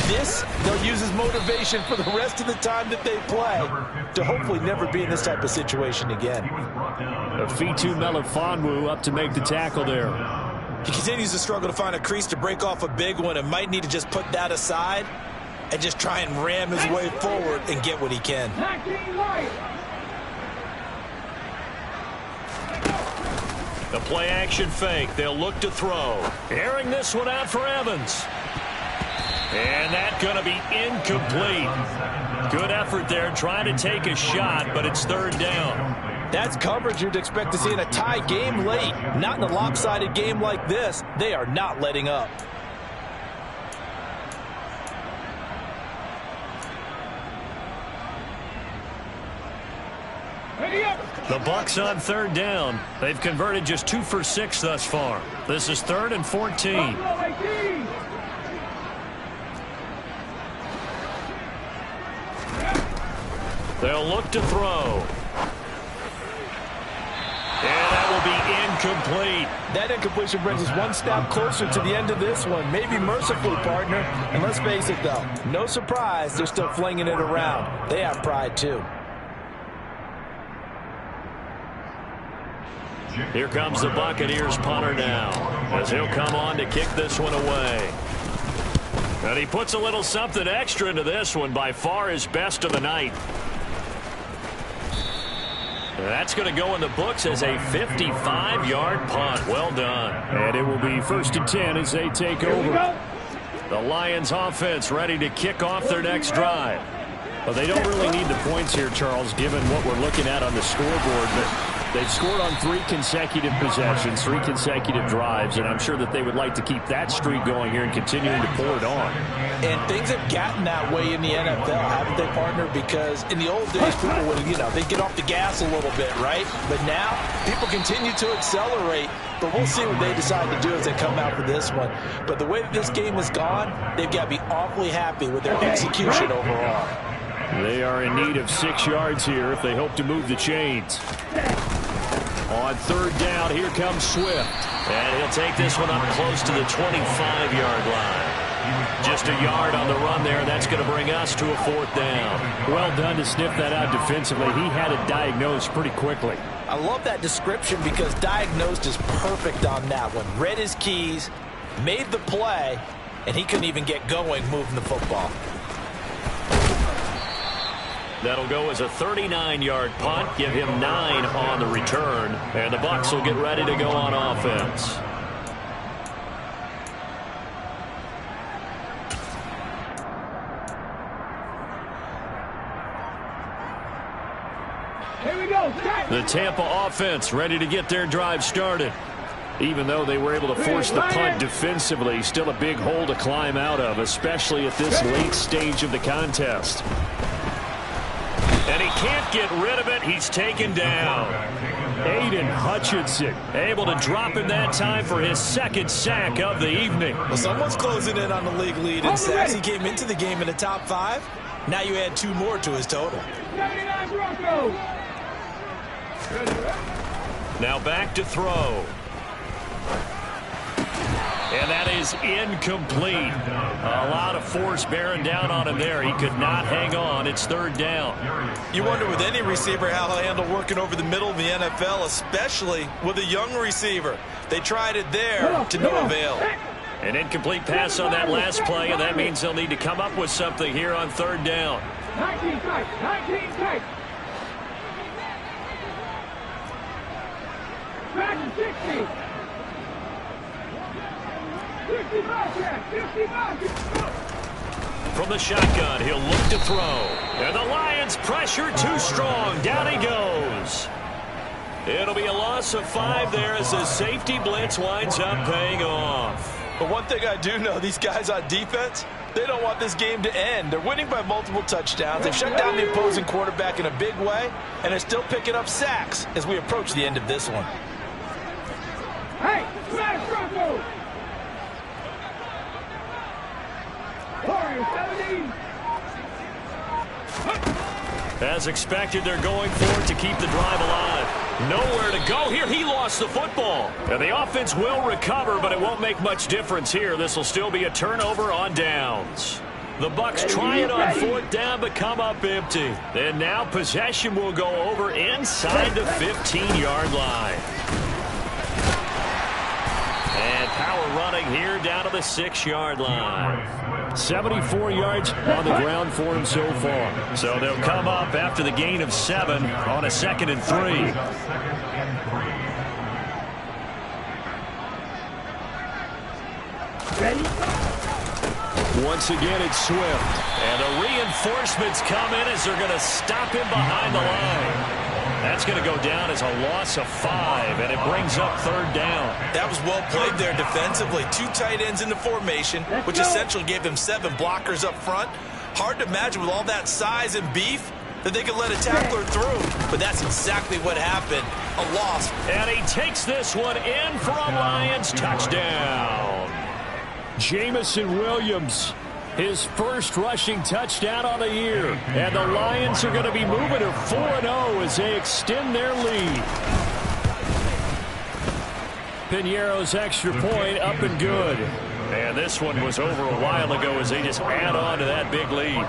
E: This, they'll use as motivation for the rest of the time that they play to hopefully never be in this type of situation again.
F: Fitu Melifonwu up to make the tackle there.
E: He continues to struggle to find a crease to break off a big one and might need to just put that aside and just try and ram his way forward and get what he can.
D: The play action fake. They'll look to throw. Airing this one out for Evans. And that's going to be incomplete. Good effort there trying to take a shot, but it's third down.
E: That's coverage you'd expect to see in a tie game late. Not in a lopsided game like this. They are not letting up.
D: The Bucs on third down. They've converted just 2 for 6 thus far. This is 3rd and 14. They'll look to throw. And that will be incomplete.
E: That incompletion brings us one step closer to the end of this one. Maybe mercifully, partner. And let's face it, though, no surprise, they're still flinging it around. They have pride, too.
D: Here comes the Buccaneers punter now, as he'll come on to kick this one away. And he puts a little something extra into this one, by far his best of the night. That's going to go in the books as a 55-yard punt. Well done.
F: And it will be 1st and 10 as they take over.
D: The Lions offense ready to kick off their next drive.
F: Well, they don't really need the points here, Charles, given what we're looking at on the scoreboard. But They've scored on 3 consecutive possessions, 3 consecutive drives, and I'm sure that they would like to keep that streak going here and continuing to pour it on.
E: And things have gotten that way in the NFL, haven't they, partner? Because in the old days, people would, they'd get off the gas a little bit, right? But now, people continue to accelerate. But we'll see what they decide to do as they come out for this one. But the way that this game has gone, they've got to be awfully happy with their execution overall.
F: They are in need of 6 yards here if they hope to move the chains. On 3rd down, here comes Swift. And he'll take this one up close to the 25-yard line. Just a yard on the run there. That's going to bring us to a 4th down. Well done to sniff that out defensively. He had it diagnosed pretty quickly.
E: I love that description because diagnosed is perfect on that one. Read his keys, made the play, and he couldn't even get going moving the football.
F: That'll go as a 39-yard punt. Give him 9 on the return. And the Bucs will get ready to go on offense.
H: Here we go.
F: The Tampa offense ready to get their drive started. Even though they were able to force the punt defensively, still a big hole to climb out of, especially at this late stage of the contest. And he can't get rid of it. He's taken down. Aiden Hutchinson able to drop him that time for his 2nd sack of the evening.
E: Well, someone's closing in on the league lead in sacks. He came into the game in the top 5. Now you add 2 more to his total.
H: 79 Broncos.
F: Now back to throw. And that is incomplete. A lot of force bearing down on him there. He could not hang on. It's 3rd down.
E: You wonder with any receiver how he'll handle working over the middle of the NFL, especially with a young receiver. They tried it there to no avail.
F: An incomplete pass on that last play, and that means they'll need to come up with something here on 3rd down.
H: 19 tight. 19 tight. Back to 60. 55.
F: From the shotgun, he'll look to throw. And the Lions pressure too strong. Down he goes. It'll be a loss of 5 there as the safety blitz winds up paying off.
E: But one thing I do know, these guys on defense, they don't want this game to end. They're winning by multiple touchdowns. They've shut down the opposing quarterback in a big way, and they're still picking up sacks as we approach the end of this one.
H: Hey, smash Broncos. 17.
F: As expected, they're going for it to keep the drive alive. Nowhere to go here. He lost the football. And the offense will recover, but it won't make much difference here. This will still be a turnover on downs. The Bucs try it on 4th down, but come up empty. And now possession will go over inside the 15-yard line. And power running here down to the 6-yard line. 74 yards on the ground for him so far. So they'll come up after the gain of 7 on a 2nd and 3. Once again, it's Swift. And the reinforcements come in as they're going to stop him behind the line. That's going to go down as a loss of 5, and it brings up 3rd down.
E: That was well played there defensively. 2 tight ends in the formation, which essentially gave them 7 blockers up front. Hard to imagine with all that size and beef that they could let a tackler through. But that's exactly what happened. A loss.
F: And he takes this one in for a Lions touchdown. Jamison Williams, his first rushing touchdown on the year. And the Lions are going to be moving to 4-0 as they extend their lead. Piñeiro's extra point up and good. And this one was over a while ago as they just add on to that big lead.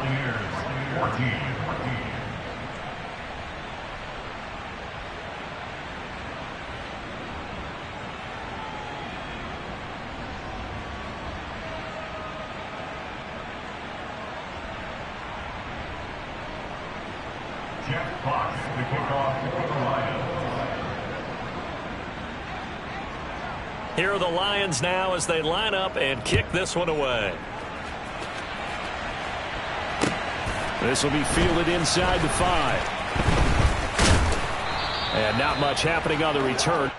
F: Here are the Lions now as they line up and kick this one away. This will be fielded inside the 5. And not much happening on the return.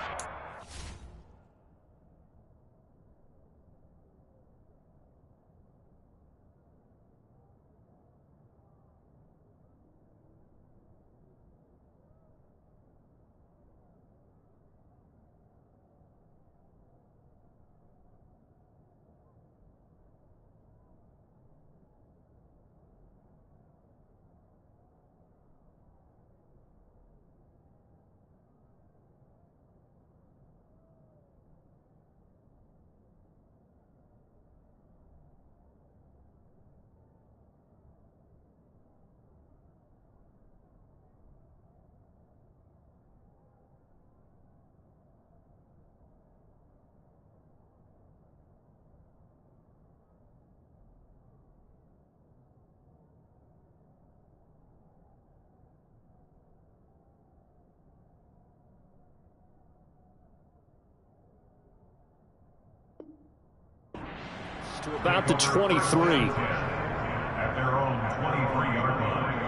F: To about the 23.
G: At their own 23-yard line.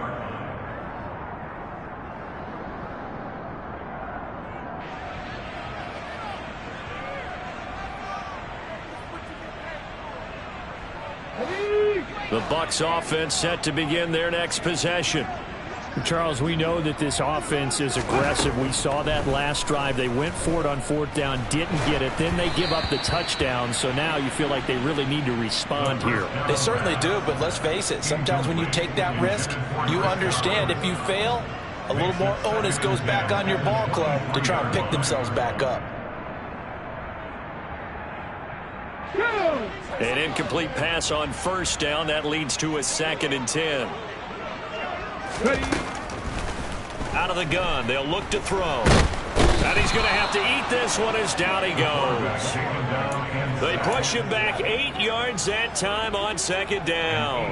F: The Bucs offense set to begin their next possession. Charles, we know that this offense is aggressive. We saw that last drive. They went for it on 4th down, didn't get it. Then they give up the touchdown. So now you feel like they really need to respond here.
E: They certainly do, but let's face it. Sometimes when you take that risk, you understand if you fail, a little more onus goes back on your ball club to try and pick themselves back up.
F: An incomplete pass on 1st down. That leads to a 2nd and 10. Out of the gun, they'll look to throw. And he's going to have to eat this one as down he goes. They push him back 8 yards that time on 2nd down.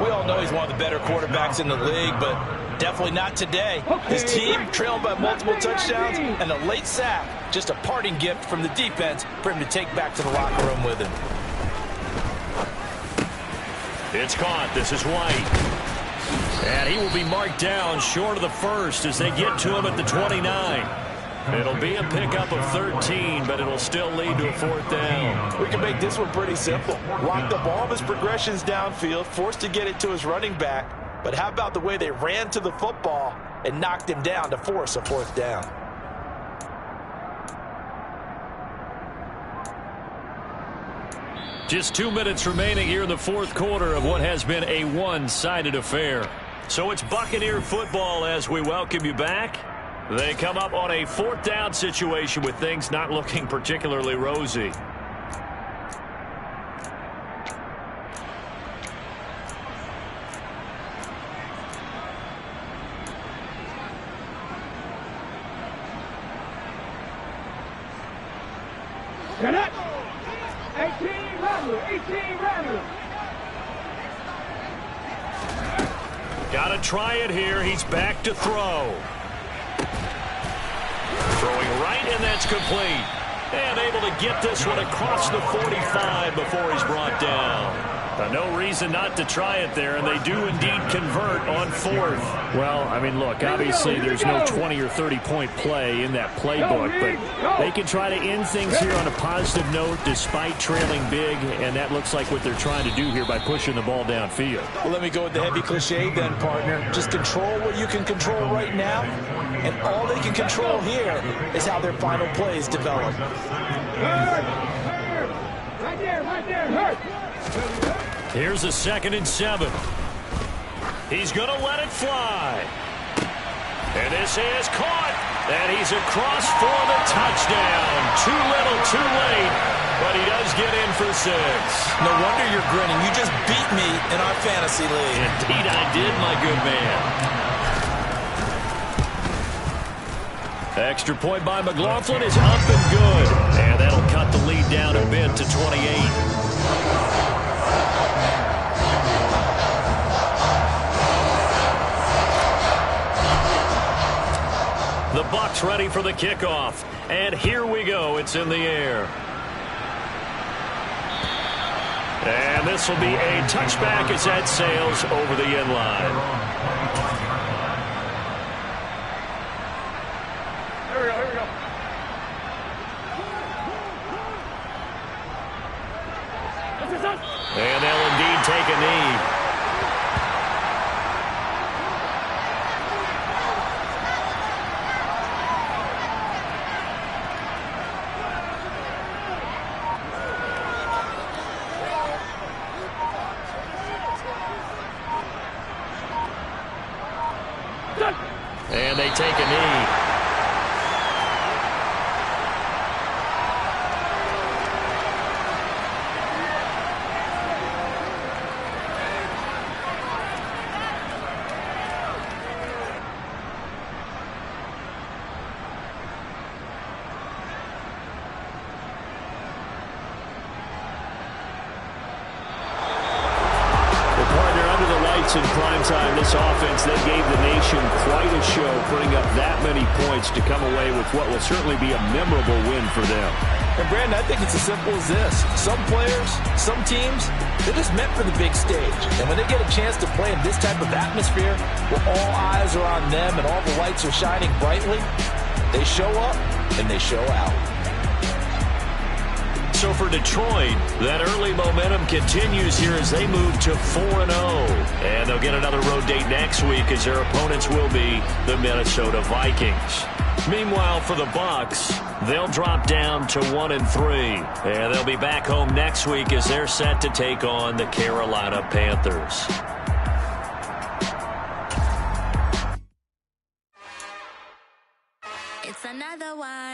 E: We all know he's one of the better quarterbacks in the league, but definitely not today. His team trailed by multiple touchdowns and a late sack. Just a parting gift from the defense for him to take back to the locker room with him.
F: It's caught. This is White. And he will be marked down short of the 1st as they get to him at the 29. It'll be a pickup of 13, but it'll still lead to a 4th down.
E: We can make this one pretty simple. Lock up all of his progressions downfield, forced to get it to his running back. But how about the way they ran to the football and knocked him down to force a 4th down?
F: Just 2 minutes remaining here in the 4th quarter of what has been a one-sided affair. So it's Buccaneer football as we welcome you back. They come up on a 4th down situation with things not looking particularly rosy.
H: Get it! 18 rather.
F: Got to try it here. He's back to throw. Throwing right, and that's complete. And able to get this one across the 45 before he's brought down. No reason not to try it there, and they do indeed convert on 4th. Well, I mean, look, obviously there's no 20 or 30-point play in that playbook, but they can try to end things here on a positive note despite trailing big, and that looks like what they're trying to do here by pushing the ball downfield.
E: Well, let me go with the heavy cliche then, partner. Just control what you can control right now, and all they can control here is how their final plays develop.
H: Right there, hurt.
F: Here's a 2nd and 7. He's going to let it fly. And this is caught. And he's across for the touchdown. Too little, too late. But he does get in for 6.
E: No wonder you're grinning. You just beat me in our fantasy league.
F: Indeed I did, my good man. Extra point by McLaughlin is up and good. And that'll cut the lead down a bit to 28. The Bucs ready for the kickoff. And here we go. It's in the air. And this will be a touchback as that sails over the end line.
D: And they take a knee. In prime time, this offense, they gave the nation quite a show, putting up that many points to come away with what will certainly be a memorable win for them.
E: And Brandon, I think it's as simple as this. Some players, some teams, they're just meant for the big stage. And when they get a chance to play in this type of atmosphere, where all eyes are on them and all the lights are shining brightly, they show up and they show out.
D: So for Detroit, that early momentum continues here as they move to 4-0. And they'll get another road date next week as their opponents will be the Minnesota Vikings. Meanwhile, for the Bucs, they'll drop down to 1-3. And they'll be back home next week as they're set to take on the Carolina Panthers.
I: It's another one.